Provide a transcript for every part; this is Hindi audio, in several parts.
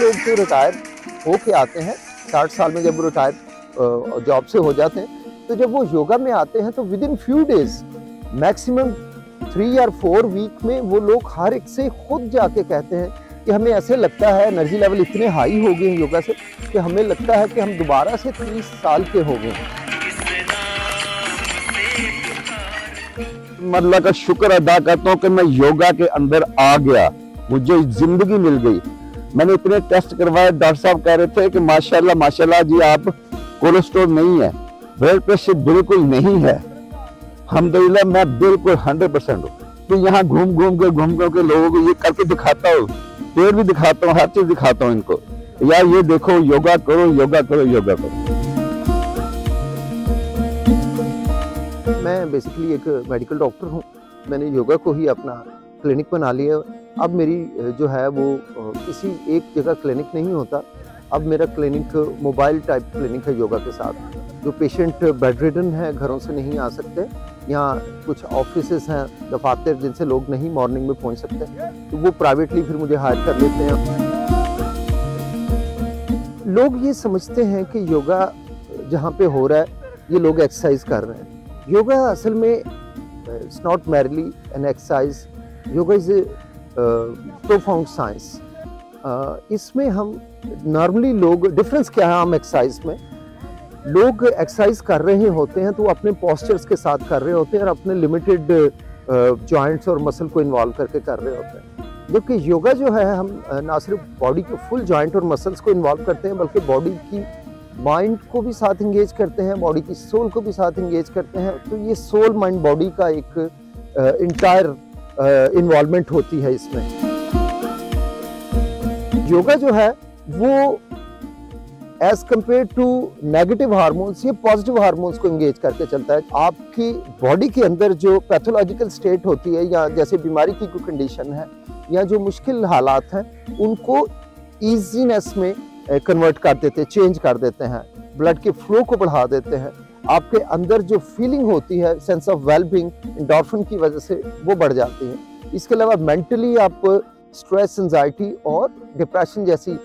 लोग तो रिटायर होके आते हैं 60 साल में, जब रिटायर जॉब से हो जाते हैं, तो जब वो योगा में आते हैं तो with in few days, maximum 3 या 4 वीक में वो लोग हर एक से खुद जाके कहते हैं कि हमें ऐसे लगता है, एनर्जी लेवल इतने हाई हो गए हैं योगा से कि हमें लगता है कि हम दोबारा से 30 साल के हो गए हैं। अल्लाह का शुक्र अदा करता हूँ कि मैं योगा के अंदर आ गया, मुझे जिंदगी मिल गई। मैंने इतने टेस्ट करवाए, डॉक्टर साहब कह रहे थे कि माशाल्लाह माशाल्लाह जी आप कोलेस्ट्रॉल नहीं है, ब्लड प्रेशर बिल्कुल नहीं है। अल्हम्दुलिल्लाह मैं बिल्कुल 100% हूँ। तो यहाँ घूम घूम के लोगों को ये करके दिखाता हूँ, पेड़ भी दिखाता हूँ, हर चीज दिखाता हूँ इनको, यार ये देखो योगा करो योगा करो योगा करो। मैं बेसिकली एक मेडिकल डॉक्टर हूँ। मैंने योगा को ही अपना क्लिनिक बना लिया। अब मेरी जो है वो किसी एक जगह क्लिनिक नहीं होता, अब मेरा क्लिनिक मोबाइल टाइप क्लिनिक है योगा के साथ। जो पेशेंट बेड रिडन है, घरों से नहीं आ सकते, यहाँ कुछ ऑफिसेस हैं, दफातर जिनसे लोग नहीं मॉर्निंग में पहुँच सकते, तो वो प्राइवेटली फिर मुझे हायर कर लेते हैं। लोग ये समझते हैं कि योगा जहाँ पे हो रहा है ये लोग एक्सरसाइज कर रहे हैं। योगा असल में it's not merely an exercise, yoga is a profound science. इसमें हम नॉर्मली लोग, डिफरेंस क्या है हम एक्सरसाइज में, लोग एक्सरसाइज कर रहे होते हैं तो अपने पोस्चर्स के साथ कर रहे होते हैं और अपने लिमिटेड जॉइंट्स और मसल को इन्वॉल्व करके कर रहे होते हैं। जबकि योगा जो है हम ना सिर्फ बॉडी के फुल जॉइंट और मसल्स को इन्वॉल्व करते हैं, बल्कि बॉडी की माइंड को भी साथ इंगेज करते हैं, बॉडी की सोल को भी साथ इंगेज करते हैं। तो ये सोल माइंड बॉडी का एक इंटायर इन्वॉल्वमेंट होती है इसमें। योगा जो है वो as compare to negative hormones, ये पॉजिटिव हार्मोन्स को इंगेज करके चलता है। आपकी बॉडी के अंदर जो पैथोलॉजिकल स्टेट होती है, या जैसे बीमारी की कोई कंडीशन है, या जो मुश्किल हालात हैं, उनको ईजीनेस में कन्वर्ट कर देते हैं, चेंज कर देते हैं, ब्लड के फ्लो को बढ़ा देते हैं। आपके अंदर जो फीलिंग होती है, सेंस ऑफ वेलबींग, एंडोर्फिन की वजह से वो बढ़ जाती है। इसके अलावा मेंटली आप स्ट्रेस, एंजाइटी और डिप्रेशन जैसी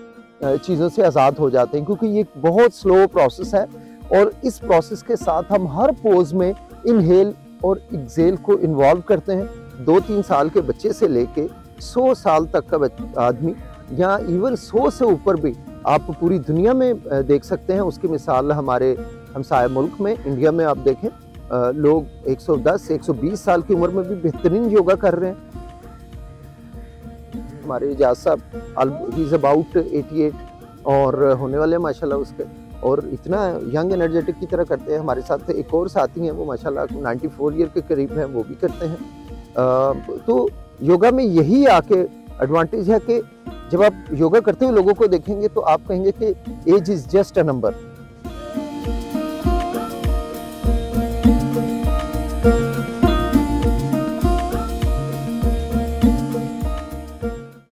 चीज़ों से आज़ाद हो जाते हैं, क्योंकि ये एक बहुत स्लो प्रोसेस है और इस प्रोसेस के साथ हम हर पोज में इनहेल और एक्सेल को इन्वॉल्व करते हैं। 2-3 साल के बच्चे से लेके 100 साल तक का आदमी, या इवन 100 से ऊपर भी आप पूरी दुनिया में देख सकते हैं। उसकी मिसाल हमारे हमसाया मुल्क में, इंडिया में आप देखें, लोग 110-120 साल की उम्र में भी बेहतरीन योगा कर रहे हैं। हमारे इजाज साहब ही इज़ अबाउट 88 और होने वाले हैं माशाल्लाह उसके, और इतना यंग एनर्जेटिक की तरह करते हैं। हमारे साथ एक और साथी हैं, वो माशाल्लाह 94 ईयर के करीब हैं, वो भी करते हैं। तो योगा में यही आके एडवांटेज है कि जब आप योगा करते हुए लोगों को देखेंगे तो आप कहेंगे कि age is just a number.